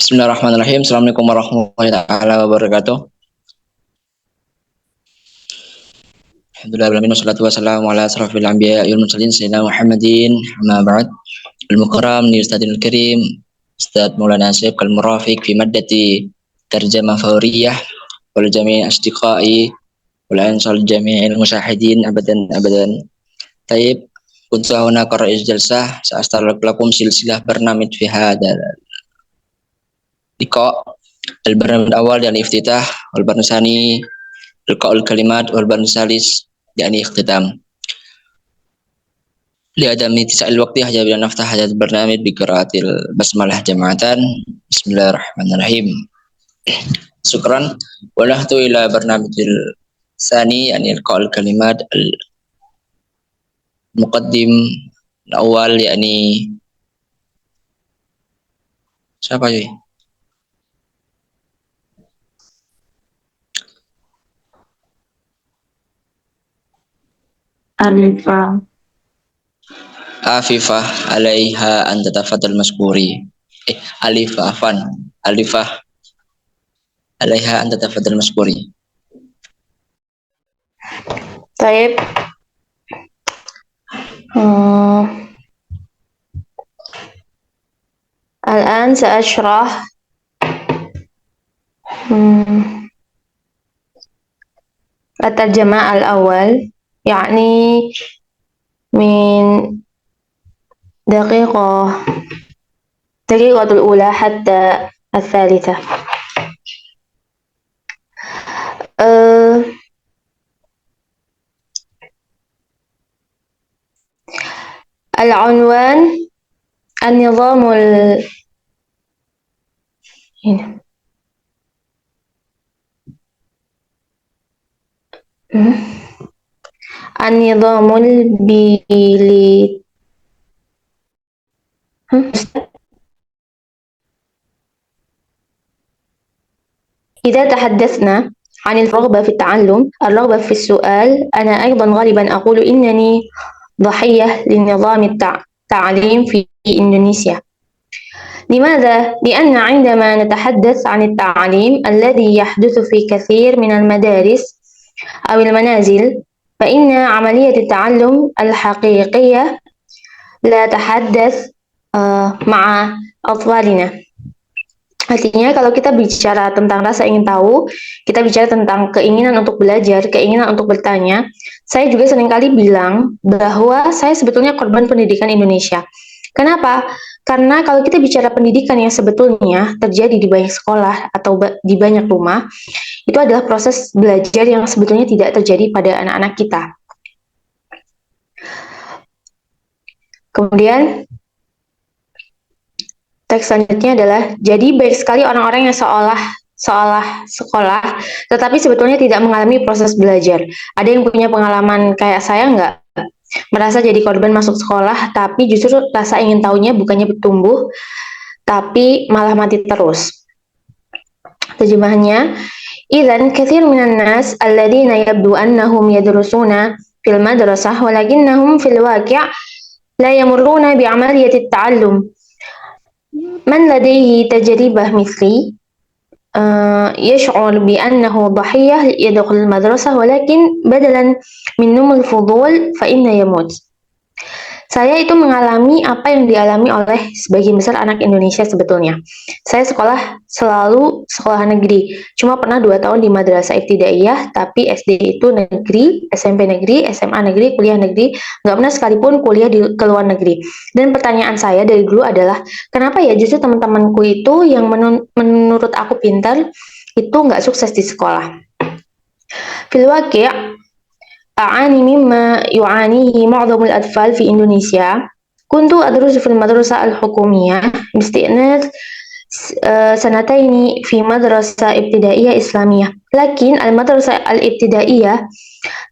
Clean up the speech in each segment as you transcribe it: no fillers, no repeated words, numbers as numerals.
Bismillahirrahmanirrahim. Assalamualaikum warahmatullahi wabarakatuh. Alhamdulillah wassalatu wassalamu ala asrafil anbiya wal mursalin sayyidina Muhammadin amma ba'd. Al-mukarram ni Ustadzul Karim Ustadz Maulana Syekh Al-Murafiq fi maddati tarjamah fawriyah wal jami' asdiqai wal ansal jami'il musyahidin abadan. Taib kuntu huna qara'iz jalsah sa'astar lakum silsilah barnamij fi hadal liqa al-barnamij awal yang iftitah wal barnamij tsani liqa'ul kalimat wal barnamij salis yakni ikhtitam. Li'adami tisa'il waqti hajab bila naftah hajat barnamij bi qiraatil basmalah jama'atan. Bismillahirrahmanirrahim. Syukran wa nahtu ila barnamijil tsani yakni liqa'ul kalimat al muqaddim awal yakni siapa sih? Afifah alaiha an tatafaddal maskuri. Alifah alaiha an tatafaddal maskuri. Taib. الآن سأشرح الترجمة الأول يعني من دقيقة الأولى حتى الثالثة. العنوان النظام البيلي إذا تحدثنا عن الرغبة في التعلم، الرغبة في السؤال، أنا أيضا غالبا أقول إنني ضحية لنظام التعليم في إندونيسيا. لماذا؟ لأن عندما نتحدث عن التعليم الذي يحدث في كثير من المدارس أو المنازل، فإن عملية التعلم الحقيقية لا تحدث مع أطفالنا. Artinya kalau kita bicara tentang rasa ingin tahu, kita bicara tentang keinginan untuk belajar, keinginan untuk bertanya. Saya juga seringkali bilang bahwa saya sebetulnya korban pendidikan Indonesia. Kenapa? Karena kalau kita bicara pendidikan yang sebetulnya terjadi di banyak sekolah atau di banyak rumah, itu adalah proses belajar yang sebetulnya tidak terjadi pada anak-anak kita. Kemudian teks selanjutnya adalah, jadi banyak sekali orang-orang yang seolah sekolah, tetapi sebetulnya tidak mengalami proses belajar. Ada yang punya pengalaman kayak saya nggak? Merasa jadi korban masuk sekolah, tapi justru rasa ingin tahunya bukannya bertumbuh, tapi malah mati terus. Terjemahannya, idzan katsir minan nas alladziina yabdu annahum yadrusuna fil madrasah walakinnahum fil waqi' la yamurruna bi 'amaliyati at-ta'allum. من لديه تجربة مثلي يشعر بأنه ضحية يدخل المدرسة ولكن بدلا من نوم الفضول فإنه يموت. Saya itu mengalami apa yang dialami oleh sebagian besar anak Indonesia sebetulnya. Saya selalu sekolah negeri. Cuma pernah 2 tahun di madrasah ibtidaiyah, tapi SD itu negeri, SMP negeri, SMA negeri, kuliah negeri. Nggak pernah sekalipun kuliah di luar negeri. Dan pertanyaan saya dari dulu adalah, kenapa ya justru teman-temanku itu yang menurut aku pintar, itu nggak sukses di sekolah. Fil waqi' أعاني مما يعانيه معظم الأطفال في إندونيسيا. كنت أدرس في المدرسة الحكومية باستئناس 2 في مدرسة ابتدائية إسلامية، لكن المدرسة الابتدائية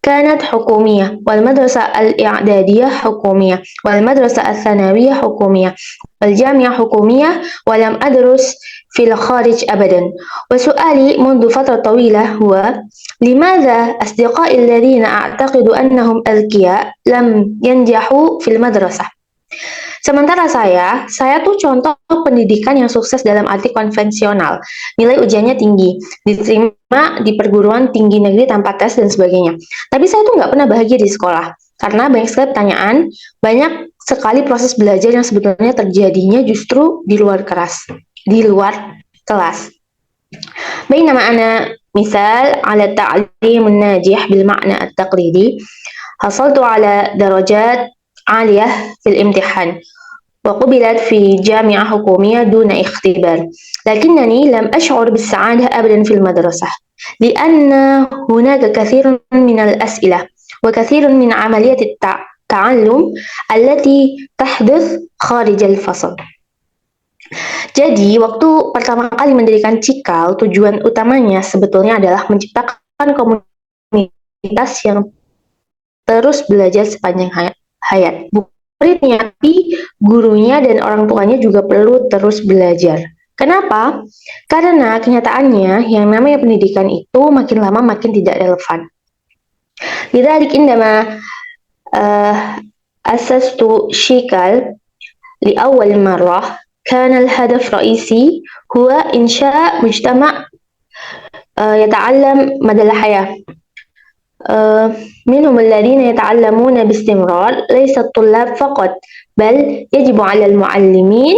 كانت حكومية، والمدرسة الإعدادية حكومية، والمدرسة الثانوية حكومية، والجامعة حكومية، ولم أدرس في الخارج أبدا. وسؤالي منذ فترة طويلة هو لماذا أصدقائي الذين أعتقد أنهم أذكياء لم ينجحوا في المدرسة؟ Sementara saya tuh contoh pendidikan yang sukses dalam arti konvensional. Nilai ujiannya tinggi, diterima di perguruan tinggi negeri tanpa tes dan sebagainya. Tapi saya tuh nggak pernah bahagia di sekolah. Karena banyak sekali pertanyaan, banyak sekali proses belajar yang sebetulnya terjadinya justru di luar kelas. بينما أنا مثال على التعليم الناجح بالمعنى التقليدي حصلت على درجات عالية في الامتحان وقبلت في جامعة حكومية دون اختبار لكنني لم أشعر بالسعادة أبدا في المدرسة لأن هناك كثير من الأسئلة وكثير من عملية التعلم التي تحدث خارج الفصل. Jadi, waktu pertama kali mendirikan Cikal, tujuan utamanya sebetulnya adalah menciptakan komunitas yang terus belajar sepanjang hayat. Muridnya, tapi gurunya dan orang tuanya juga perlu terus belajar. Kenapa? Karena kenyataannya yang namanya pendidikan itu makin lama makin tidak relevan. لذلك عندما أسست شيكال لأول مرة كان الهدف الرئيسي هو إنشاء مجتمع يتعلم مدى الحياة منهم الذين يتعلمون باستمرار ليس الطلاب فقط بل يجب على المعلمين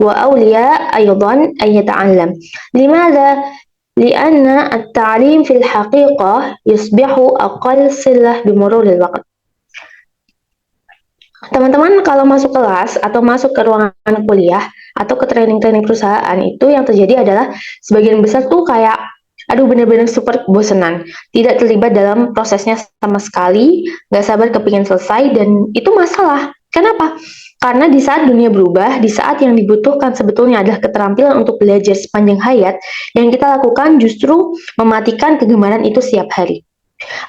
وأولياء أيضا أن يتعلم. لماذا؟ لأن التعليم في الحقيقة يصبح أقل صلة بمرور الوقت. Teman-teman kalau masuk kelas atau masuk ke ruangan kuliah atau ke training-training perusahaan itu yang terjadi adalah sebagian besar tuh kayak aduh bener-bener super bosenan, tidak terlibat dalam prosesnya sama sekali, gak sabar kepingin selesai dan itu masalah. Kenapa? Karena di saat dunia berubah, di saat yang dibutuhkan sebetulnya adalah keterampilan untuk belajar sepanjang hayat, yang kita lakukan justru mematikan kegemaran itu setiap hari.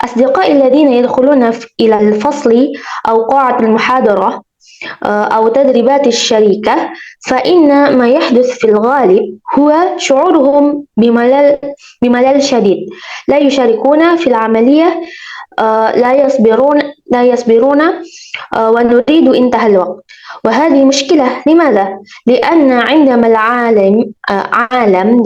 أصدقائي الذين يدخلون إلى الفصل أو قاعة المحاضرة أو تدريبات الشركة فإن ما يحدث في الغالب هو شعورهم بملل شديد لا يشاركون في العملية لا يصبرون ونريد انتهى الوقت وهذه مشكلة. لماذا؟ لأن عندما العالم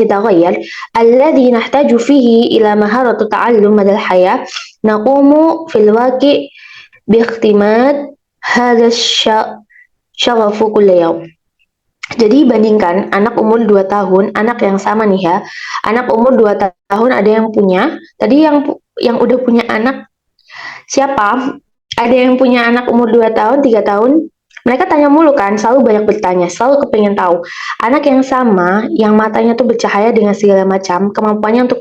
يتغير الذي نحتاج فيه إلى مهارة تعلم مدى الحياة نقوم في الواقع باختماد هذا الشغف كل يوم. Jadi bandingkan anak umur 2 tahun, anak yang sama nih ya, anak umur 2 tahun ada yang punya, tadi yang udah punya anak siapa? Ada yang punya anak umur 2 tahun, 3 tahun, mereka tanya mulu kan, selalu banyak bertanya, selalu kepengen tahu. Anak yang sama, yang matanya tuh bercahaya dengan segala macam, kemampuannya untuk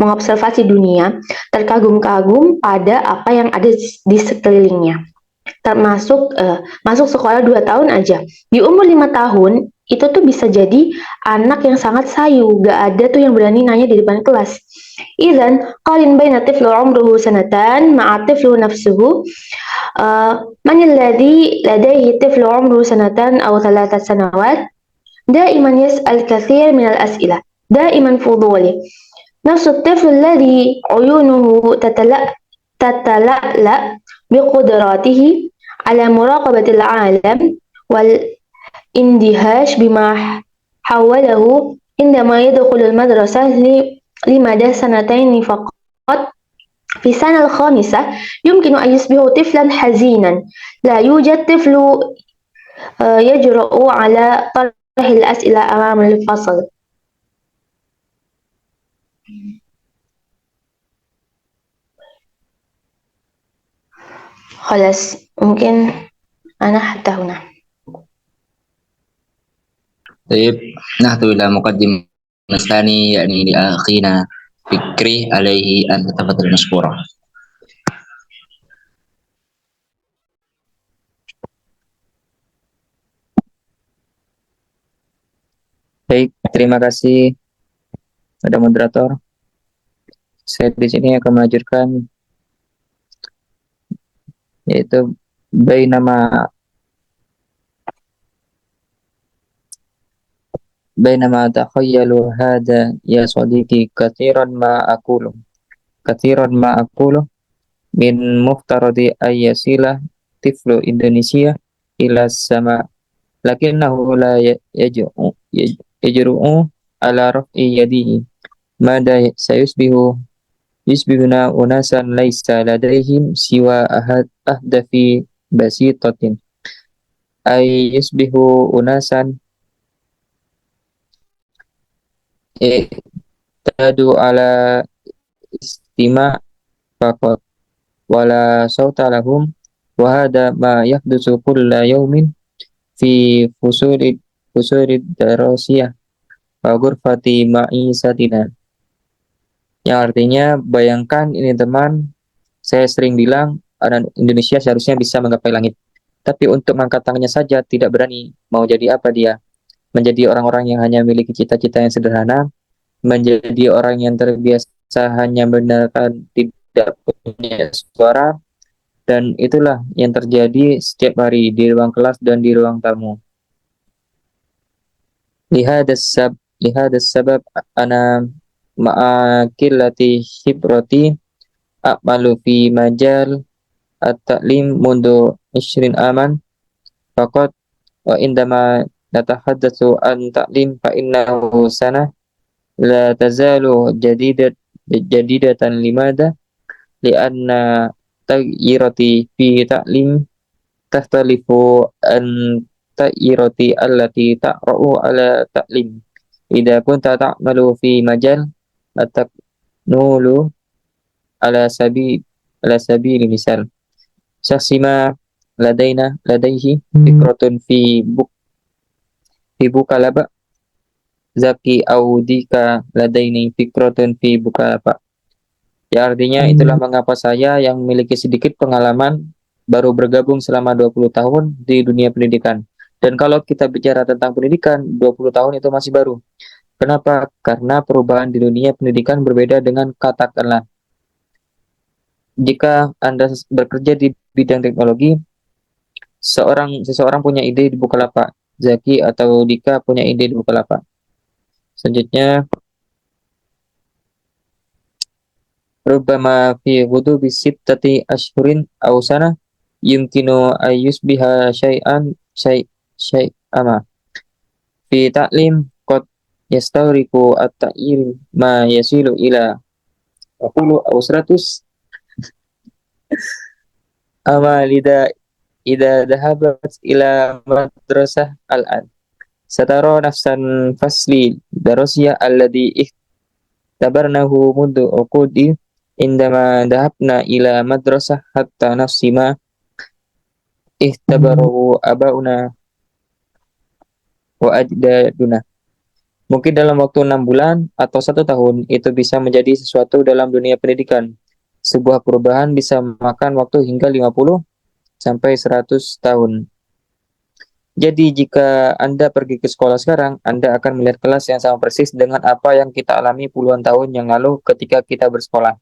mengobservasi dunia, terkagum-kagum pada apa yang ada di sekelilingnya. Termasuk masuk sekolah 2 tahun aja. Di umur 5 tahun, itu tuh bisa jadi anak yang sangat sayu, gak ada tuh yang berani nanya di depan kelas. إذن قارن بين الطفل عمره سنتان مع الطفل نفسه من الذي لديه طفل عمره سنتان أو 3 سنوات دائما يسأل كثير من الأسئلة دائما فضولي نفس الطفل الذي عيونه تتلألأ بقدراته على مراقبة العالم والاندهاش بما حوله عندما يدخل المدرسة لمدى 2 سنين فقط. في السنة الخامسة يمكن أن يصبح طفلا حزينا لا يوجد طفل يجرؤ على طرح الأسئلة أمام الفصل. خلاص ممكن أنا حتى هنا. طيب نحن إلى مقدمة الثاني يعني لأخينا فكري عليه أن تتفضل مشكورا. Baik, terima kasih pada moderator. Saya di sini akan melanjutkan yaitu بينما أتخيل هذا يا صديقي كثيرا ما أقوله من مفترض أن يصل طفل إندونيسيا ila sama lakinnahu la yajru'u ala raf'i yadihi mada yusbihuna unasan laisa ladaihim siwa ahdafi basitatin ay yusbihu unasan tadu ala istima' faqat wala sauta lahum wa hada ma yahdusu kulla yawmin fi fusuri darasiyah wa ghurfati ma'isatina. Yang artinya, bayangkan ini teman, saya sering bilang orang Indonesia seharusnya bisa menggapai langit, tapi untuk mengangkat tangannya saja tidak berani. Mau jadi apa dia? Menjadi orang-orang yang hanya memiliki cita-cita yang sederhana, menjadi orang yang terbiasa hanya mendengarkan, tidak punya suara, dan itulah yang terjadi setiap hari di ruang kelas dan di ruang tamu. Lihadas sabab ana ma'akillati hibrati a'malu fi majal at-ta'lim mundu 20 aman faqat wa indama natahaddatsu an ta'lim fa innahu sana la tazalu jadidatan limada li'anna tagyirati fi ta'lim tahtalifu an tagyirati allati ta'ra'u ala ta'lim idza kunta ta'malu fi majal ataknulu ala sabili misal syaksima ladaihi fikratun fi bukalaba zaki audika ladaini fikratun fi bukalaba. Ya artinya itulah mengapa saya yang memiliki sedikit pengalaman baru bergabung selama 20 tahun di dunia pendidikan. Dan kalau kita bicara tentang pendidikan, 20 tahun itu masih baru. Kenapa? Karena perubahan di dunia pendidikan berbeda dengan katakanlah jika Anda bekerja di bidang teknologi, seseorang punya ide di Bukalapak, Zaki atau Dika punya ide di Bukalapak. Selanjutnya, rubbama fi ghudubi sittati ashhurin aw sana yumkinu ayyusbiha syai'ama fi ta'lim qad yastawriku at-ta'yir ma yasilu ila 10 aw 100 ama ida dhahabat ila madrasah al-an satara nafsan fasli darasiyah alladhi ihtabarnahu mundu uqudi indama dhahabna ila madrasah hatta nafsima ihtabaru abauna wa ajdaduna. Mungkin dalam waktu 6 bulan atau 1 tahun itu bisa menjadi sesuatu dalam dunia pendidikan. Sebuah perubahan bisa memakan waktu hingga 50 sampai 100 tahun. Jadi jika Anda pergi ke sekolah sekarang, Anda akan melihat kelas yang sama persis dengan apa yang kita alami puluhan tahun yang lalu ketika kita bersekolah.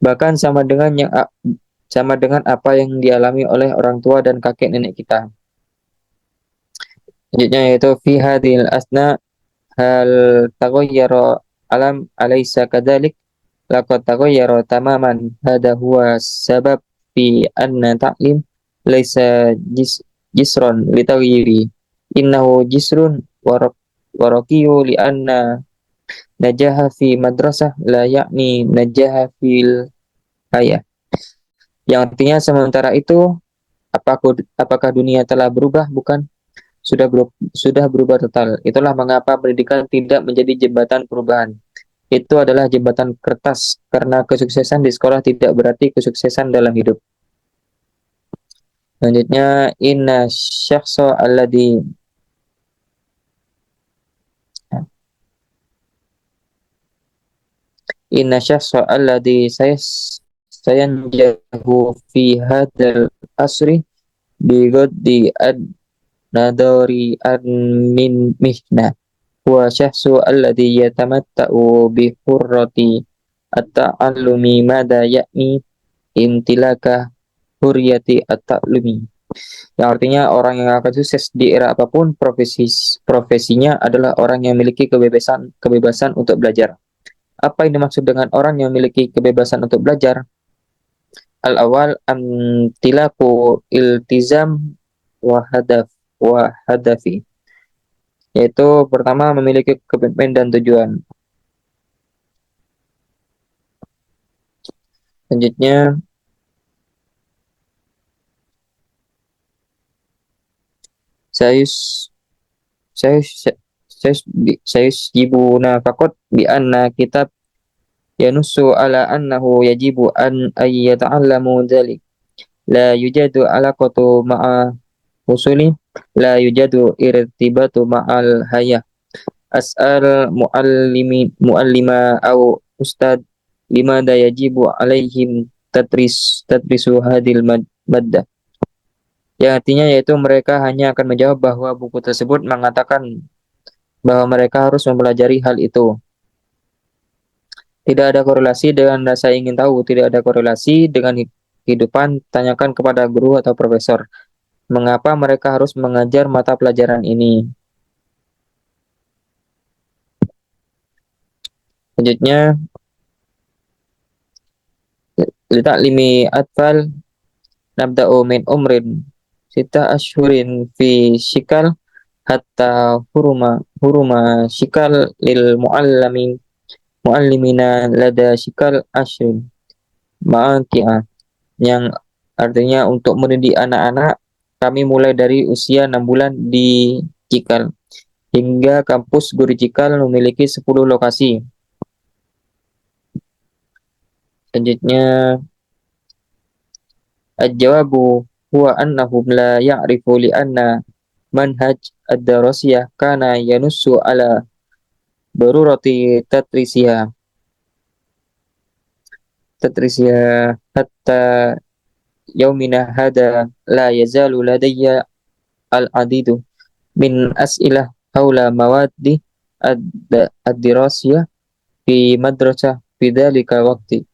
Bahkan sama dengan apa yang dialami oleh orang tua dan kakek nenek kita. Selanjutnya yaitu fi hadhil asna hal taghayyara alam alaysa kadzalik laqad taghayyara tamaman hada huwa sabab fi anna ta'lim laysa jisron li taghyiri innahu jisrun waraqiyu li anna najaha fi madrasah la yakni najaha fil hayah. Yang artinya sementara itu apakah dunia telah berubah? Bukan, sudah berubah total. Itulah mengapa pendidikan tidak menjadi jembatan perubahan. Itu adalah jembatan kertas, karena kesuksesan di sekolah tidak berarti kesuksesan dalam hidup. Selanjutnya, inna syakhsa alladhi sayanjahu fi hadal asri bigoddi nadari min mihna wa syahsu alladhi yatamatta'u bi hurrati at-ta'allumi mada yakni intilaka hurriyati at-ta'lumi. Yang artinya orang yang akan sukses di era apapun profesinya adalah orang yang memiliki kebebasan untuk belajar. Apa yang dimaksud dengan orang yang memiliki kebebasan untuk belajar? Al-awal amtilaku iltizam wa hadafi, yaitu pertama memiliki komitmen dan tujuan. Selanjutnya sayus sayus sayusjibuna faqat bi anna kitab yanussu ala annahu yajibu an ay yata'allamu dzalik la yujadu alaqatu ma'a usuli la yujadu irtibatu ma'al hayah as'al muallima au ustad limada yajibu alaihim tatrisu hadil maddah, yang artinya yaitu mereka hanya akan menjawab bahwa buku tersebut mengatakan bahwa mereka harus mempelajari hal itu. Tidak ada korelasi dengan rasa ingin tahu, tidak ada korelasi dengan kehidupan. Tanyakan kepada guru atau profesor, mengapa mereka harus mengajar mata pelajaran ini. Selanjutnya, litaklimi atfal nabda'u min umrin sita ashhurin fi shikal hatta huruma shikal lil muallimina lada shikal ashrin ma'aki'ah, yang artinya untuk mendidik anak-anak kami mulai dari usia 6 bulan di Cikal hingga kampus guru Cikal memiliki 10 lokasi. Selanjutnya al-jawabu huwa annahum la ya'rifu li anna manhaj ad-darasiyah kana yanussu ala darurati tatrisiha hatta yaumina hada la yazalu ladayya al-adidu min as'ilah haula mawadi ad-dirasiyah fi madrasah fi dhalika waqti.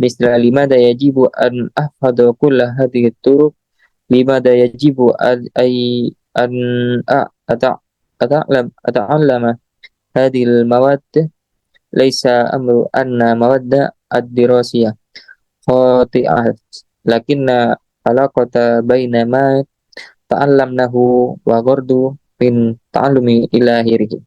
Misla limada yajibu an ahfadha kulla hadhihi turuq limada yajibu an ata'allama hadhil mawad laysa amru anna mawadda ad-dirasiyah khati'at lakinna alaqata baina ma ta'allamnahu wa ghardu min ta'allumi ilahirihi,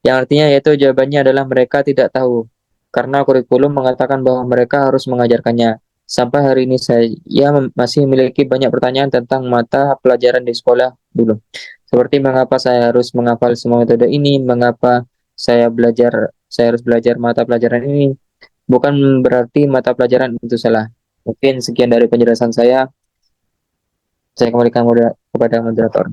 yang artinya yaitu jawabannya adalah mereka tidak tahu karena kurikulum mengatakan bahwa mereka harus mengajarkannya. Sampai hari ini saya masih memiliki banyak pertanyaan tentang mata pelajaran di sekolah dulu. Seperti mengapa saya harus menghafal semua metode ini, mengapa saya harus belajar mata pelajaran ini. Bukan berarti mata pelajaran itu salah. Mungkin sekian dari penjelasan saya. Saya kembalikan kepada moderator.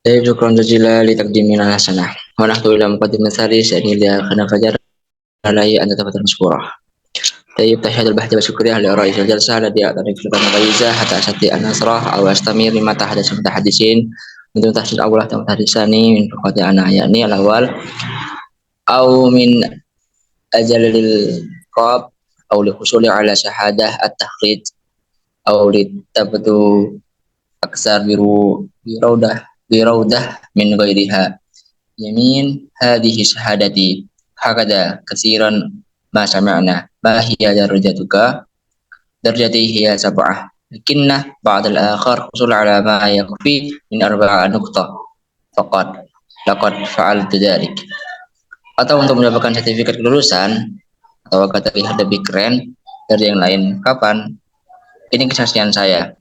طيب شكرا جزيلا لتقديمنا الحسنة ونحن إلى مقدمة الثالث يعني لأخنا فجر عليه أن تتفضل مشكورة. طيب تشهد البحث والشكرية لرئيس الجلسة الذي أعطاني فرصة مميزة حتى أستطيع أن أشرح أو أستمر لما تحدث المتحدثين من دون تحديد أول المتحدثان من فقط أنا، يعني الأول أو من أجل للقاب أو للحصول على شهادة التحقيق أو لتبدو أكثر بروضة من غيرها. يمين هذه شهادتي هكذا كثيرا ما سمعنا. ما هي درجتك؟ درجتي هي 7، لكن بعض الآخر حصل على ما يكفي من 4 نقطة فقط. لقد فعلت ذلك. Atau untuk mendapatkan sertifikat kelulusan atau agar terlihat lebih keren dari yang lain. Kapan? Ini kesaksian saya.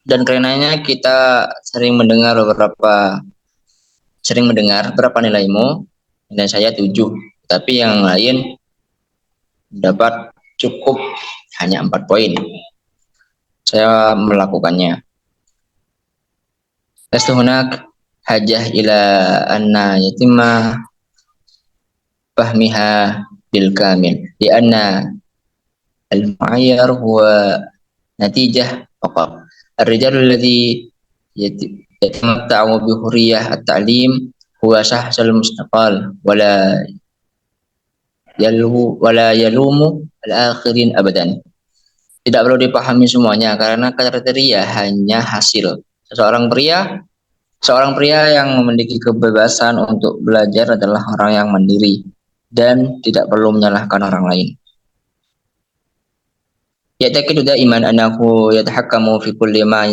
Dan karenanya kita sering mendengar berapa nilaimu, dan saya 7, tapi yang lain dapat cukup hanya 4 poin. Saya melakukannya. Lastu hunak hajah ila anna yatimma fahmiha bil kamil li anna المعير هو نتيجة فقط. الرجال الذي يتمتع بحرية التعليم هو شخص المستقل ولا يلوم الآخرين أبدا. Tidak perlu dipahami semuanya karena kriteria hanya hasil. Seorang pria yang memiliki kebebasan untuk belajar adalah orang yang mandiri dan tidak perlu menyalahkan orang lain. Ya'taqidu daiman annahu yatahakkamu fi kulli ma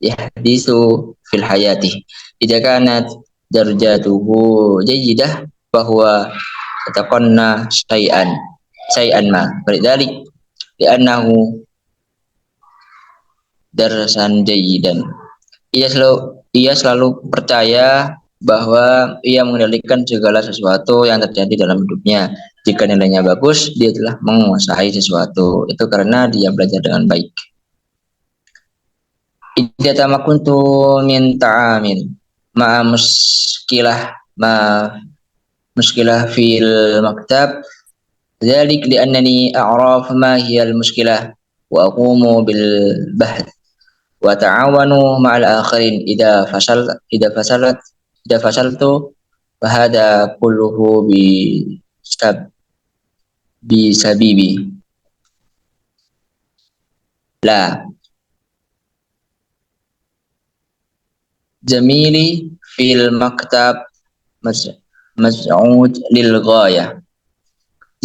yahdisu fil hayati. Idza kanat darajatuhu jayyidah bahwa yataqanna syai'an ma. Balik li'annahu darasan jayyidan. Ia selalu percaya bahwa ia mengendalikan segala sesuatu yang terjadi dalam hidupnya. Jika nilainya bagus, dia telah menguasai sesuatu. Itu karena dia belajar dengan baik. Idza tamakuntu min ta'amin ma muskilah fil maktab dzalik li'annani a'raf ma hiya al-muskilah wa aqumu bil bahth wa ta'awanu ma'al akharin idza fasaltu wa hadha kulluhu bisabibi la jamili fil maktab mas'ud lil ghayah.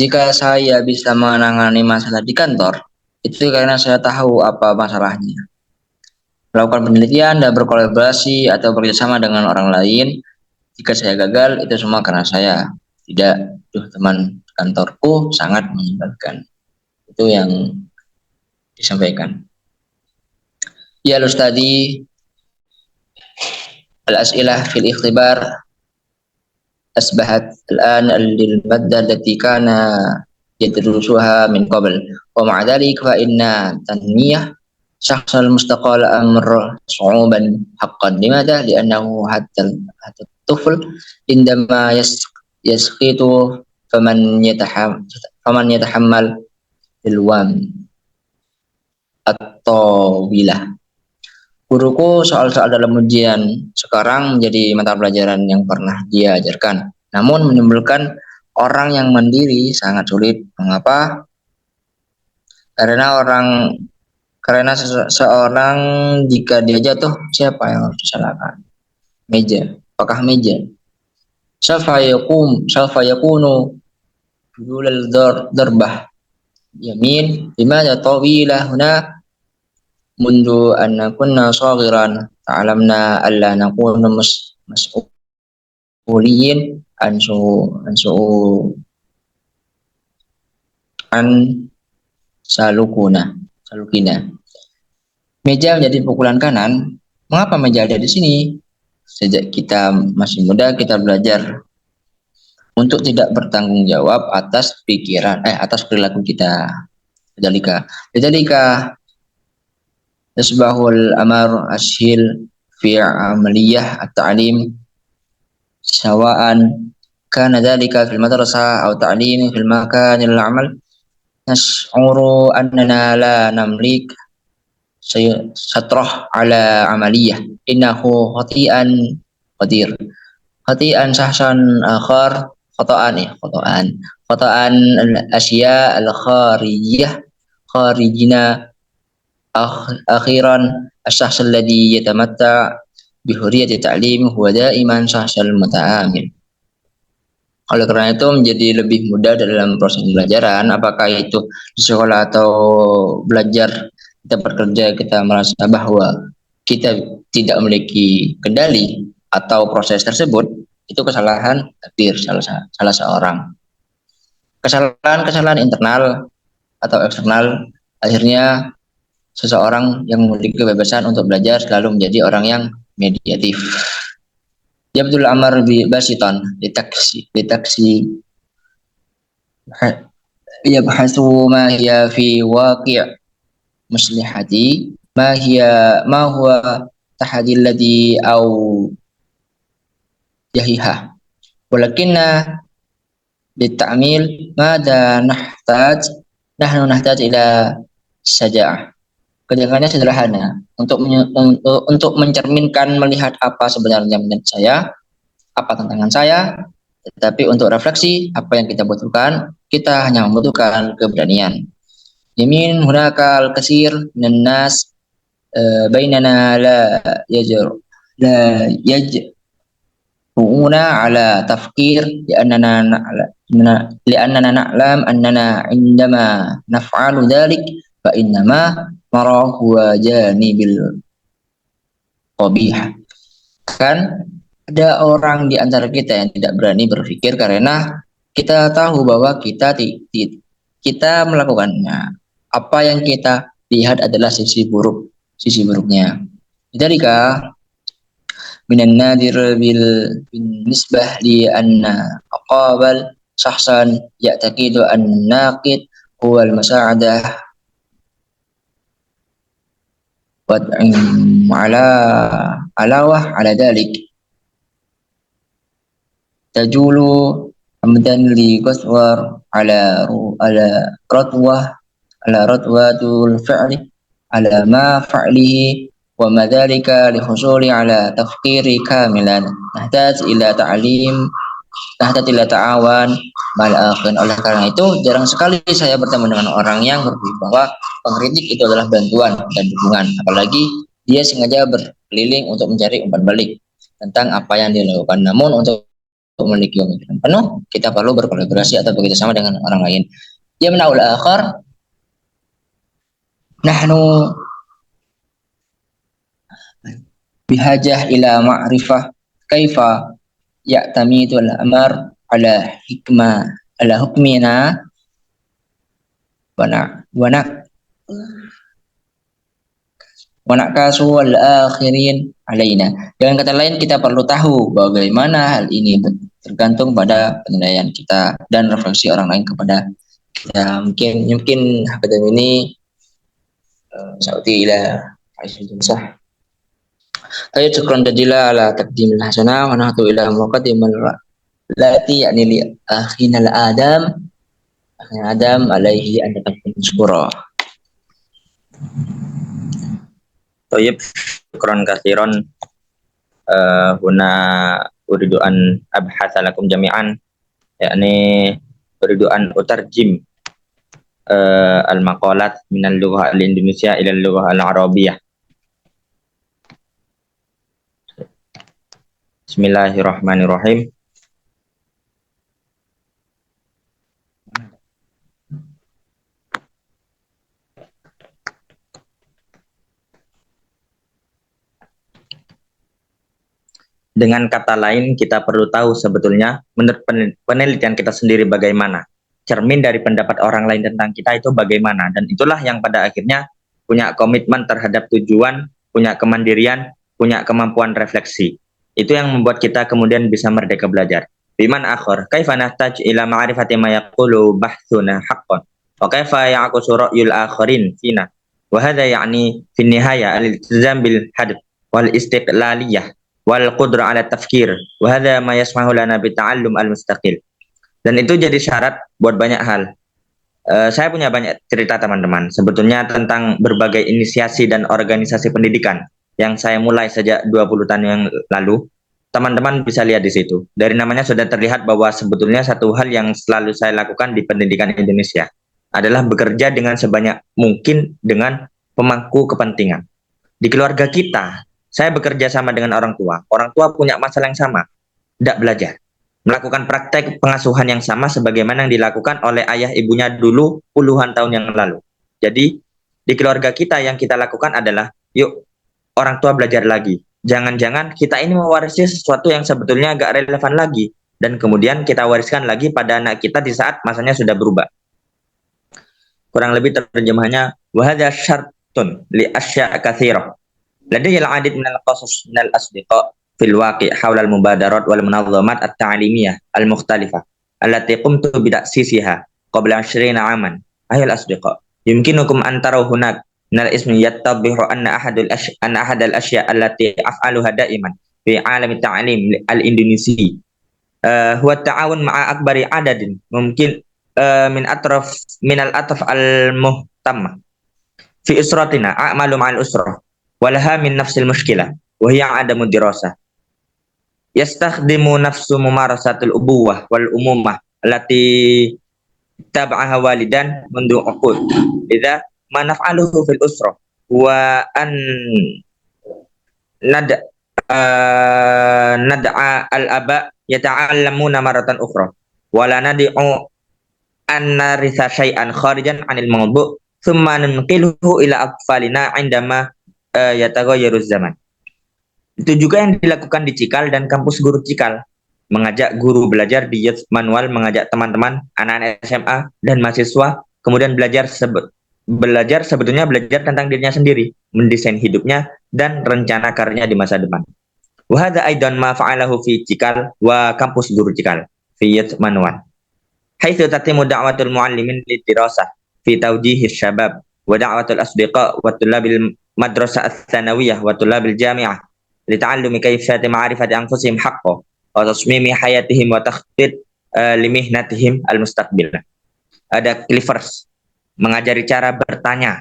Jika saya bisa menangani masalah di kantor, itu karena saya tahu apa masalahnya. Melakukan penelitian dan berkolaborasi atau bekerjasama dengan orang lain. Jika saya gagal, itu semua karena saya tidak. Teman kantorku sangat menyebalkan. Itu yang disampaikan. Ya Ustadi, al-as'ilah fil ikhtibar asbahat al-an lil-madda allati kana yadrusuha min qabl. Wa ma'a dhalik fa inna tanmiyah شخص المستقل أمر صعوبا حقا. لماذا؟ لأنه حتى الطفل عندما يسقط فمن يتحمل الوام الطاولة. Guruku soal-soal dalam ujian sekarang menjadi mata pelajaran yang pernah dia ajarkan. Namun menimbulkan orang yang mandiri sangat sulit. Mengapa? Karena seseorang jika dia jatuh, siapa yang harus disalahkan? Meja. Apakah meja? Sawfa yakunu dulal darbah yamin limadha tawila huna mundu anna kunna saghiran ta'alamna alla nakuna mas'uliyin an salukina. Meja menjadi pukulan kanan. Mengapa meja ada di sini? Sejak kita masih muda kita belajar untuk tidak bertanggung jawab atas perilaku kita. Lidzalika yasbahul amar ashil fi amaliyah at-ta'lim sawa'an kana dzalika fil madrasah aw ta'lim fil makanil amal nash'uru annana la namlik satrah ala amaliyah innahu khati'an qadir khati'an sahsan akhar khata'an al-asya kharijina akhiran as-sahs alladhi yatamatta bihuriyati ta'lim huwa da'iman sahsal muta'amil. Oleh karena itu menjadi lebih mudah dalam proses pembelajaran, apakah itu di sekolah atau belajar, kita bekerja, kita merasa bahwa kita tidak memiliki kendali atau proses tersebut, itu kesalahan takdir salah seorang. Kesalahan internal atau eksternal, akhirnya seseorang yang memiliki kebebasan untuk belajar selalu menjadi orang yang mediatif. Yabdul amar bi basitan litaksi yabhasu ma hiya fi waqi' muslihati ma huwa tahadi alladhi au yahiha walakinna bitamil madha nahtaj nahnu nahtaju ila syaja'ah. Kedengarannya sederhana. Untuk mencerminkan melihat apa sebenarnya menurut saya, apa tantangan saya, tetapi untuk refleksi apa yang kita butuhkan, kita hanya membutuhkan keberanian. Yamin hunakal kasir minan nas bainana la yaj'una ala tafkir li'annana na'lam annana indama naf'alu dhalik fa innama nara huwa janibil qabih. Kan ada orang di antara kita yang tidak berani berpikir karena kita tahu bahwa kita melakukannya. Apa yang kita lihat adalah sisi buruknya. Dzalika minan nadir bil nisbah li anna aqabal syahsan ya'taqidu an naqid huwa al masa'adah wa ala alawah ala dalik tajulu amdan li qaswar ala ratwatul fi'li ala ma fa'lihi wa madzalika li husuli ala tafkiri kamilan nahtaj ila ta'awan mal akhin. Oleh karena itu jarang sekali saya bertemu dengan orang yang berpikir bahwa pengkritik itu adalah bantuan dan dukungan, apalagi dia sengaja berkeliling untuk mencari umpan balik tentang apa yang dia lakukan. Namun untuk memiliki pemikiran penuh, kita perlu berkolaborasi atau bekerjasama dengan orang lain. Yamna'ul akhar nahnu bihajah ila ma'rifah kaifa ya'tamidul amar ala hukmina wa nakasu wal akhirin alaina. Dengan kata lain, kita perlu tahu bagaimana hal ini tergantung pada penilaian kita dan refleksi orang lain kepada kita. Mungkin hadam ini sa'uti ila Aisyah Jinsah. Ayo syukran jazila ala taqdimil hasanah wa nahtu ila muqaddimal lati yakni li akhinal adam alaihi an takun syukura. Tayyib, syukran katsiran. Huna uridu an abhatha lakum jami'an, yakni uridu an utarjim al-maqalat minal lughah al-Indonesia ila al-lughah al-Arabiyah. Bismillahirrahmanirrahim. Dengan kata lain, kita perlu tahu sebetulnya menurut penelitian kita sendiri bagaimana, cermin dari pendapat orang lain tentang kita itu bagaimana, dan itulah yang pada akhirnya punya komitmen terhadap tujuan, punya kemandirian, punya kemampuan refleksi. Itu yang membuat kita kemudian bisa merdeka belajar. Biman akhir, kaifa nahtaj ila ma'rifati ma yaqulu bahthuna haqqan, wa kaifa ya'qusu ra'yul akharin fina. Wa hadha ya'ni fi nihaya al-iltizam bil hadf wal istiqlaliyah wal qudra ala tafkir. Wa hadha ma yasmahu lana bi ta'allum al-mustaqil. Dan itu jadi syarat buat banyak hal. Saya punya banyak cerita teman-teman sebetulnya tentang berbagai inisiasi dan organisasi pendidikan yang saya mulai sejak 20 tahun yang lalu. Teman-teman bisa lihat di situ. Dari namanya sudah terlihat bahwa sebetulnya satu hal yang selalu saya lakukan di pendidikan Indonesia adalah bekerja dengan sebanyak mungkin dengan pemangku kepentingan. Di keluarga kita, saya bekerja sama dengan orang tua. Orang tua punya masalah yang sama, tidak belajar. Melakukan praktek pengasuhan yang sama sebagaimana yang dilakukan oleh ayah ibunya dulu puluhan tahun yang lalu. Jadi, di keluarga kita yang kita lakukan adalah, yuk, orang tua belajar lagi. Jangan-jangan kita ini mewarisi sesuatu yang sebetulnya agak relevan lagi. Dan kemudian kita wariskan lagi pada anak kita di saat masanya sudah berubah. Kurang lebih terjemahannya, وَهَذَا شَرْطٌ لِأَشْيَاءَ كَثِيرَةٍ لَدَيَّ الْعَدِيدُ مِنَ الْقَصَصِ مِنَ الْأَصْدِقَاءِ فِي الْوَاقِعِ حَوْلَ الْمُبَادَرَاتِ وَالْمُنَظَّمَاتِ التَّعْلِيمِيَّةِ الْمُخْتَلِفَةِ الَّتِي قُمْتُ بِتَأْسِيسِهَا قبل 20 عاما. أيها الأصدقاء، يمكنكم أن تروا هناك من الاسم يتضح أن أحد الأشياء التي أفعلها دائما في عالم التعليم الإندونيسي هو التعاون مع أكبر عدد ممكن min al-atraf al-muhtamma fi usratina a'malu ma'al usrah walaha min nafsil mushkilah wa hiya adamu dirasah yastakhdimu nafsu mumarasatul ubuwah wal umumah allati tab'aha walidan mundu uqud idza ma naf'aluhu fil usrah wa an nad nad'a al-aba yata'allamuna maratan ukhra wala nad'u an naritha syai'an kharijan 'anil mawdu' thumma nunqiluhu ila atfalina 'indama yataghayyaru zaman. Itu juga yang dilakukan di Cikal dan kampus guru Cikal, mengajak guru belajar di Youth Manual, mengajak teman-teman anak-anak SMA dan mahasiswa kemudian belajar sebetulnya belajar tentang dirinya sendiri, mendesain hidupnya dan rencana karirnya di masa depan. Wa hadza aidan ma fa'alahu fi Cikal wa kampus guru Cikal fi Youth Manual. Haitsu tatimu da'watul muallimin lidirasah fi tawjihi syabab wa da'watul asdiqa wa tullabil madrasah ats-tsanawiyah wa tullabil jami'ah lita'allumi kayfiyati ma'rifati anfusihim haqqan wa tasmimi hayatihim wa takhtit limihnatihim al-mustaqbilah. Ada Cliffers mengajari cara bertanya.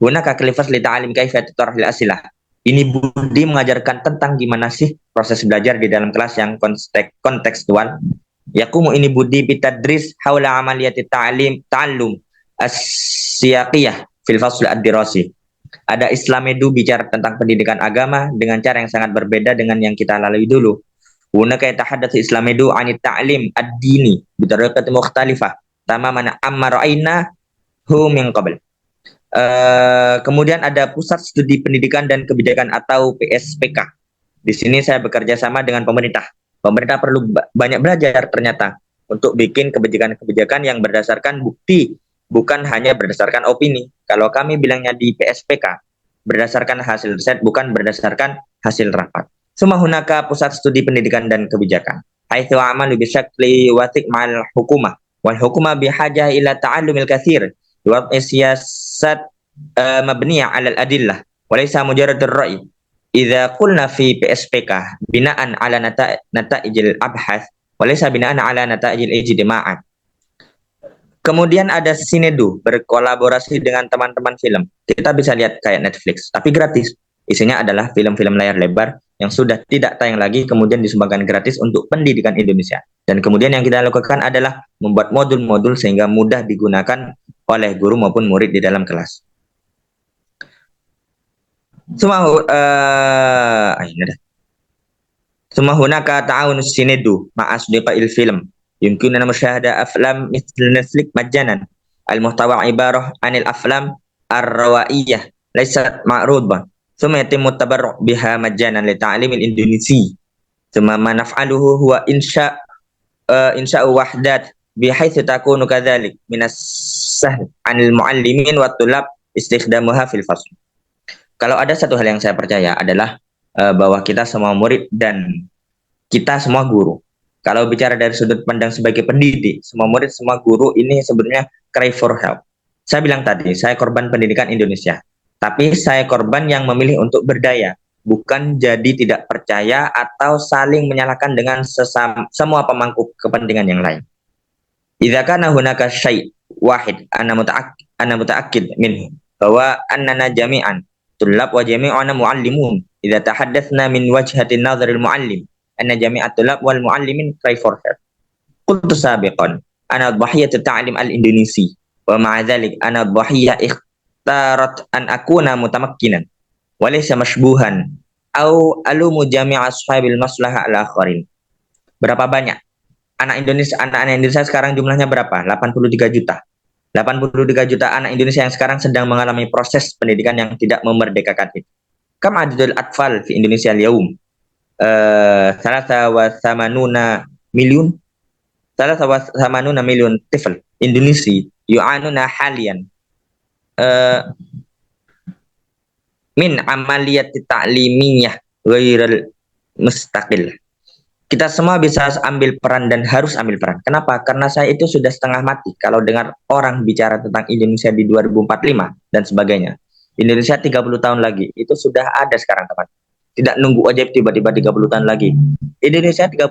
Hunaka Cliffers lita'alim kayfiyati tarhil asilah. Ini Budi mengajarkan tentang gimana sih proses belajar di dalam kelas yang kontekstual. Yakumu ini Budi bitadris haula amaliyati ta'allum as-siyaqiyah fil fasl ad-dirasi. Ada Islamedu bicara tentang pendidikan agama dengan cara yang sangat berbeda dengan yang kita lalui dulu. Hunaka yatahaddatsu Islamedu 'anit ta'lim ad-dini bi tariqatin mukhtalifah tamaman amma ra'ayna hu min qabl. Kemudian ada Pusat Studi Pendidikan dan Kebijakan atau PSPK. Di sini saya bekerja sama dengan pemerintah. Pemerintah perlu banyak belajar ternyata untuk bikin kebijakan-kebijakan yang berdasarkan bukti, bukan hanya berdasarkan opini. Kalau kami bilangnya di PSPK, berdasarkan hasil riset, bukan berdasarkan hasil rapat. Sumahunaka Pusat Studi Pendidikan dan Kebijakan. Haitsu amalu bi syakli wathiq ma'al hukumah wal hukumah bihajah ila ta'allumil katsir wa siyasat mabniyah 'alal adillah wa laysa mujarradur ra'i. Idza qulna fi PSPK binaan 'ala nata'ijil abhath wa laysa binaan 'ala nata'ijil ijtima'at. Kemudian ada Sinedu berkolaborasi dengan teman-teman film. Kita bisa lihat kayak Netflix, tapi gratis. Isinya adalah film-film layar lebar yang sudah tidak tayang lagi, kemudian disumbangkan gratis untuk pendidikan Indonesia. Dan kemudian yang kita lakukan adalah membuat modul-modul sehingga mudah digunakan oleh guru maupun murid di dalam kelas. Sumahunaka ta'awun Sinedu ma'asdiqa'il film. Yumkinuna musyahada aflam mithl Netflix majanan. Al-muhtawa ibarah anil aflam ar-rawaiyah laysat ma'rudbah. Thumma yatimmu tabarru' biha majanan li ta'limil Indonesi. Thumma ma naf'aluhu huwa insha'u wahdat bihaitsu takunu kadzalik minas sahl anil muallimin wa tulab istikhdamuha fil fasl. Kalau ada satu hal yang saya percaya adalah bahwa kita semua murid dan kita semua guru. Kalau bicara dari sudut pandang sebagai pendidik, semua murid, semua guru ini sebenarnya cry for help. Saya bilang tadi, saya korban pendidikan Indonesia. Tapi saya korban yang memilih untuk berdaya, bukan jadi tidak percaya atau saling menyalahkan dengan semua pemangku kepentingan yang lain. Idza kana hunaka syai' wahid ana muta'akkid minhu bahwa annana jami'an tullab wa jami'una muallimun. Idza tahaddatsna min wajhati nadharil muallim anna jami'at tullab wal muallimin cry for help. Qultu sabiqan ana dhahiyatu ta'lim al-Indonesi wa ma'a dhalik ana dhahiyah tarat an akuna mutamakkinan walaysa mashbuhan au alumu jami'a ashabil maslahah al-akharin. Berapa banyak anak-anak Indonesia sekarang jumlahnya berapa? 83 juta. 83 juta anak Indonesia yang sekarang sedang mengalami proses pendidikan yang tidak memerdekakan itu. Kam adadul atfal di Indonesia al-yaum? 83 million tifl Indonesia yu'anuna halian min amaliyat ta'limiyah ghairal mustaqil. Kita semua bisa ambil peran dan harus ambil peran. Kenapa? Karena saya itu sudah setengah mati kalau dengar orang bicara tentang Indonesia di 2045 dan sebagainya. Indonesia 30 tahun lagi itu sudah ada sekarang, teman. Tidak nunggu aja tiba-tiba 30 tahun lagi. Indonesia 30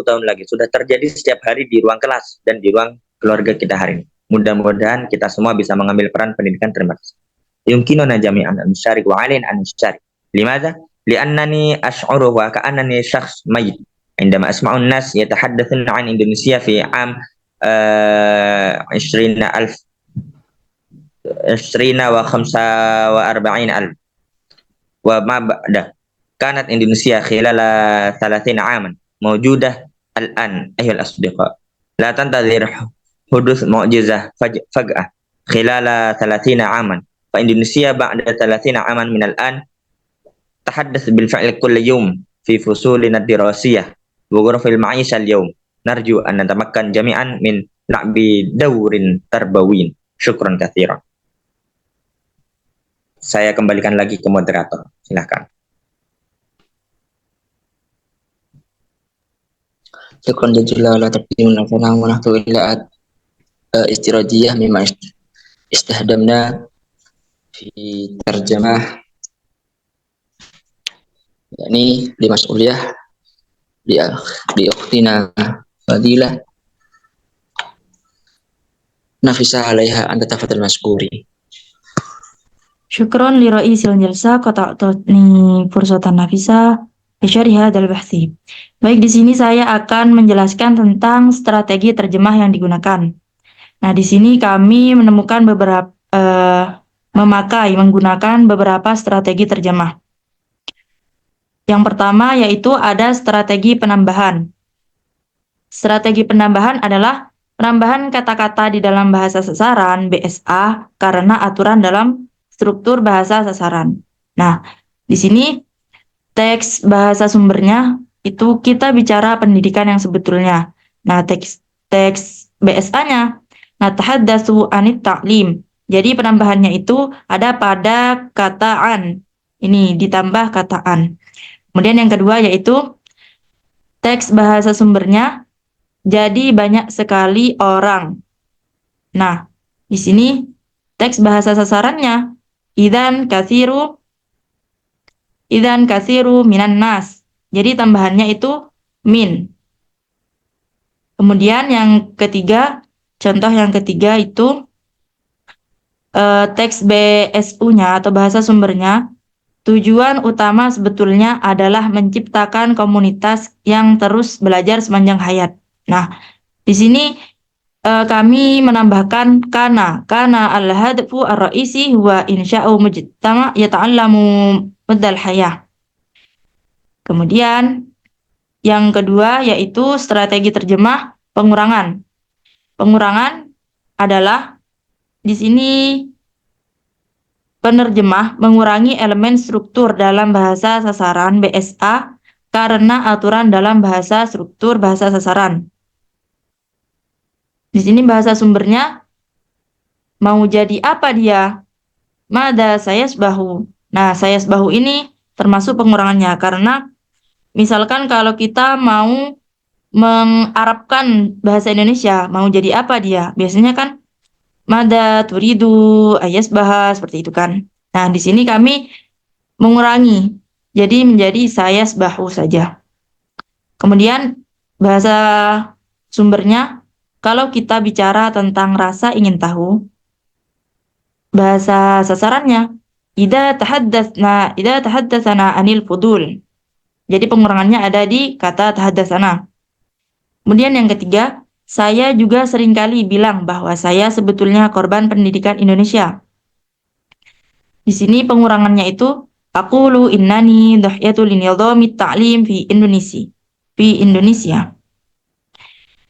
tahun lagi sudah terjadi setiap hari di ruang kelas dan di ruang keluarga kita hari ini. Mudah-mudahan kita semua bisa mengambil peran pendidikan. Terima kasih. Yumkinuna jami'an an nusyarik wa 'alaina an nusyarik. Limadha? Li'annani ash'uru wa ka'annani syakhs mayyit. عندما أسمع الناس يتحدثون عن إندونيسيا في عام 20,045,000 وما بعده. كانت إندونيسيا خلال 30 عاما موجودة الآن. أيها الأصدقاء، لا تنتظر حدوث معجزة فجأة خلال 30 عاما، فإندونيسيا بعد 30 عاما من الآن تحدث بالفعل كل يوم في فصولنا الدراسية وغرف المعيشة اليوم. نرجو أن نتمكن جميعا من لعب دور تربوي. Syukran katsiran. Saya kembalikan lagi ke moderator. Silakan. شكرا جزيلا على تقديم الكلام ونحن إلى استراتيجية مما استخدمنا في ترجمة يعني لمسؤولية لأختنا فضيلة نفسها عليها أن تتفضل مشكوري. شكرا لرئيس الجلسة قد أعطتني فرصة نافسة لشرح هذا البحث. Baik, di sini saya akan menjelaskan tentang strategi terjemah yang digunakan. Nah, di sini kami menemukan menggunakan beberapa strategi terjemah. Yang pertama yaitu ada strategi penambahan. Strategi penambahan adalah penambahan kata-kata di dalam bahasa sasaran BSA karena aturan dalam struktur bahasa sasaran. Nah, di sini teks bahasa sumbernya itu kita bicara pendidikan yang sebetulnya. Nah, teks BSA-nya natahaddatsu anit ta'lim. Jadi penambahannya itu ada pada kata an. Ini ditambah kata an. Kemudian yang kedua yaitu teks bahasa sumbernya jadi banyak sekali orang. Nah, di sini teks bahasa sasarannya idzan katsiru minan nas. Jadi tambahannya itu min. Kemudian yang ketiga, contoh yang ketiga itu teks BSU-nya atau bahasa sumbernya, tujuan utama sebetulnya adalah menciptakan komunitas yang terus belajar sepanjang hayat. Nah, di sini kami menambahkan kana al-hadfu ar-ra'isi huwa insya'u mujtama' yata'allamu muddal hayah. Kemudian yang kedua yaitu strategi terjemah pengurangan. Pengurangan adalah di sini penerjemah mengurangi elemen struktur dalam bahasa sasaran BSA karena aturan dalam bahasa struktur bahasa sasaran. Di sini bahasa sumbernya mau jadi apa dia? Mada sayasbahu. Nah, sayasbahu ini termasuk pengurangannya karena misalkan kalau kita mau mengarabkan bahasa Indonesia, mau jadi apa dia? Biasanya kan mada turidu ayasbaha seperti itu kan. Nah, di sini kami mengurangi. Jadi menjadi sayasbahu saja. Kemudian bahasa sumbernya kalau kita bicara tentang rasa ingin tahu, bahasa sasarannya idza tahaddatsana anil fudul. Jadi pengurangannya ada di kata tahaddatsana. Kemudian yang ketiga, saya juga seringkali bilang bahwa saya sebetulnya korban pendidikan Indonesia. Di sini pengurangannya itu aqulu innani dhahyatu linidhamit ta'lim fi Indonesia.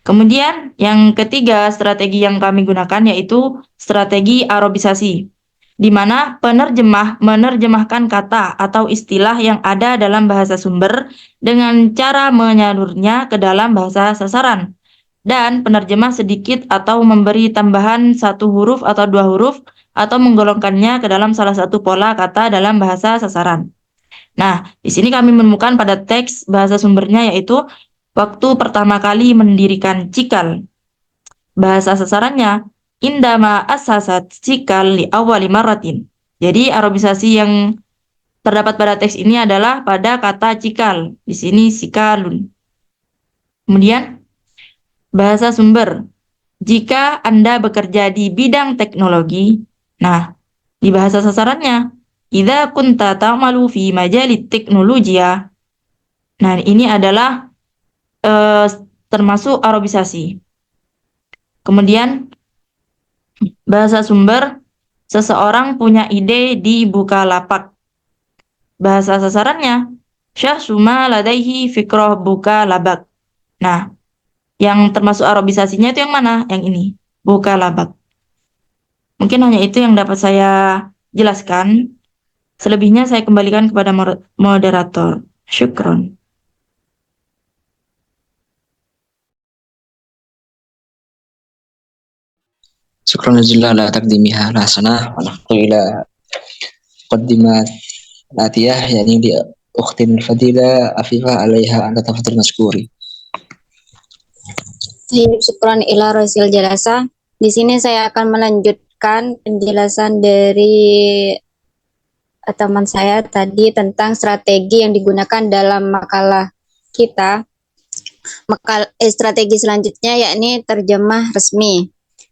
Kemudian yang ketiga strategi yang kami gunakan yaitu strategi arabisasi, di mana penerjemah menerjemahkan kata atau istilah yang ada dalam bahasa sumber dengan cara menyalurnya ke dalam bahasa sasaran. Dan penerjemah sedikit atau memberi tambahan satu huruf atau dua huruf atau menggolongkannya ke dalam salah satu pola kata dalam bahasa sasaran. Nah, di sini kami menemukan pada teks bahasa sumbernya yaitu waktu pertama kali mendirikan Cikal. Bahasa sasarannya indama asasat Cikal li awwali marratin. Jadi arabisasi yang terdapat pada teks ini adalah pada kata Cikal. Di sini sikalun. Kemudian bahasa sumber. jika Anda bekerja di bidang teknologi. Nah, di bahasa sasarannya, idza kunta ta'malu fi majalit teknologia. Nah, ini adalah termasuk arabisasi. Kemudian bahasa sumber, seseorang punya ide di Bukalapak. Bahasa sasarannya, Syahsuma ladaihi fikrah Bukalabak. Nah, yang termasuk arabisasinya itu yang mana? Yang ini, Bukalabak. Mungkin hanya itu yang dapat saya jelaskan. Selebihnya saya kembalikan kepada moderator. Syukron. شكرا جزيلا على تقديمها الحسنة. ونحن إلى مقدمة الآتية يعني لأختنا الفضيلة عفيفة عليها أن تتفضل مشكوري. Syukron ila Rasul Jalasa. Di sini saya akan melanjutkan penjelasan dari teman saya tadi tentang strategi yang digunakan dalam makalah kita. Strategi selanjutnya yakni terjemah resmi.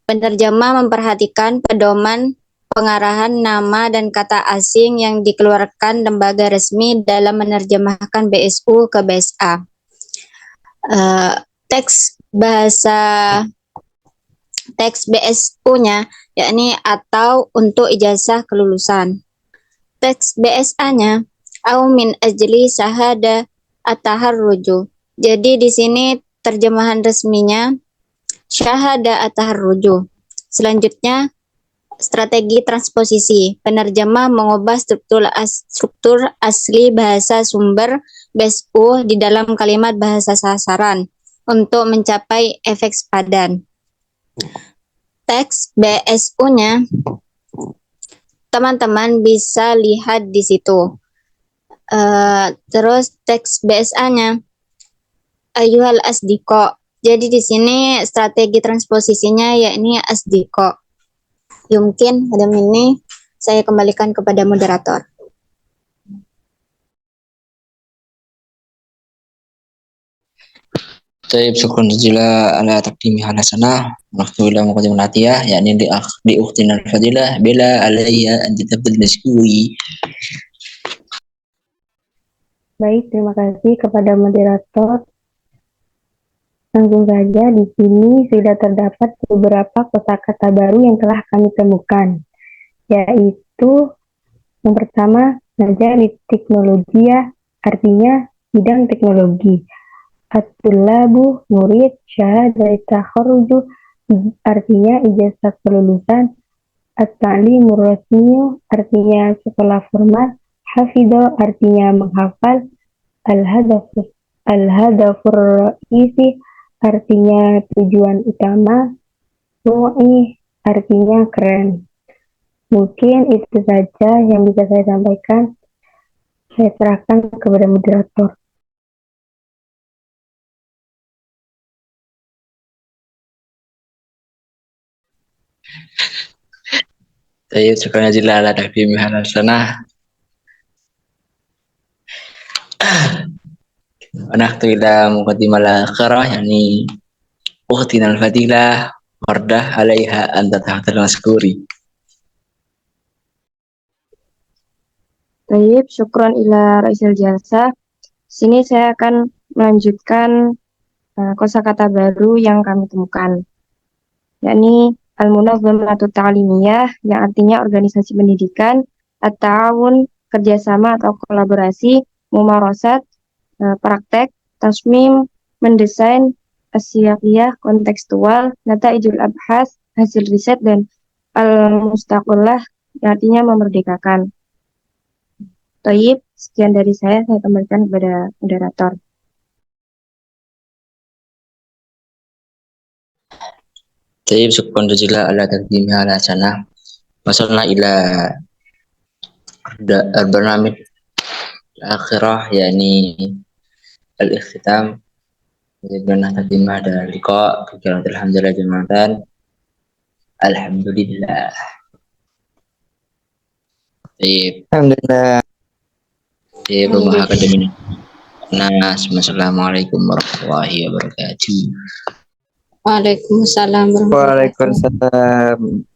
Penerjemah memperhatikan pedoman pengarahan nama dan kata asing yang dikeluarkan lembaga resmi dalam menerjemahkan BSU ke BSA. Teks BSU-nya yakni atau untuk ijazah kelulusan. Teks BSA-nya au min ajli syahada at-taharruju. Jadi di sini terjemahan resminya syahada at-taharruju. Selanjutnya strategi transposisi. Penerjemah mengubah struktur asli bahasa sumber BSU di dalam kalimat bahasa sasaran untuk mencapai efek sepadan. Teks BSU-nya teman-teman bisa lihat di situ. Terus teks BSA-nya ayyuhal asdiqo. Jadi di sini strategi transposisinya yakni asdiqo. Mungkin pada ini saya kembalikan kepada moderator. طيب شكرا جزيلا على تقديمها الحسنة. ونحن إلى مقدمة الآتية يعني لأختنا الفضيلة بلا عليها أن تتفضل مشكوري. Baik, terima kasih kepada moderator. Langsung saja di sini sudah terdapat beberapa kosakata baru yang telah kami temukan, yaitu yang pertama, majalit teknologia, artinya bidang teknologi. At-tullabu murid syahadat takharuju, artinya ijazah kelulusan. At-ta'limur rasmiyu, artinya sekolah formal. Hafidho, artinya menghafal. Al-hadafur ra'isi, artinya tujuan utama. Mu'i, artinya keren. Mungkin itu saja yang bisa saya sampaikan. Saya serahkan kepada moderator. طيب شكرا جزيلا على تقديمها الحسنة. ونحن إلى مقدمة الآخرة يعني أختنا الفضيلة وردة عليها أن تتفضل مشكوري. Baik, syukron ila Ra'isul Jalsa. Sini saya akan melanjutkan kosakata baru yang kami temukan, yakni Al-Munazzamatu Ta'limiyah, yang artinya organisasi pendidikan, At-Ta'awun, kerjasama atau kolaborasi, Mumarasat, praktek, Tasmim, mendesain, As-Siyaqiyah, kontekstual, Nata'ijul Abhas, hasil riset, dan Al-Mustaqillah, yang artinya memerdekakan. Taib, sekian dari saya kembalikan kepada moderator. طيب شكرا جزيلا على تقديمها الحسنة. وصلنا إلى البرنامج الآخرة يعني الاختتام. Bagaimana taqdim ada liqa kegiatan alhamdulillah jemaatan. Alhamdulillah. Alhamdulillah. Rumah akademi. Assalamualaikum warahmatullahi wabarakatuh. Waalaikumsalam warahmatullahi wabarakatuh. Waalaikumsalam.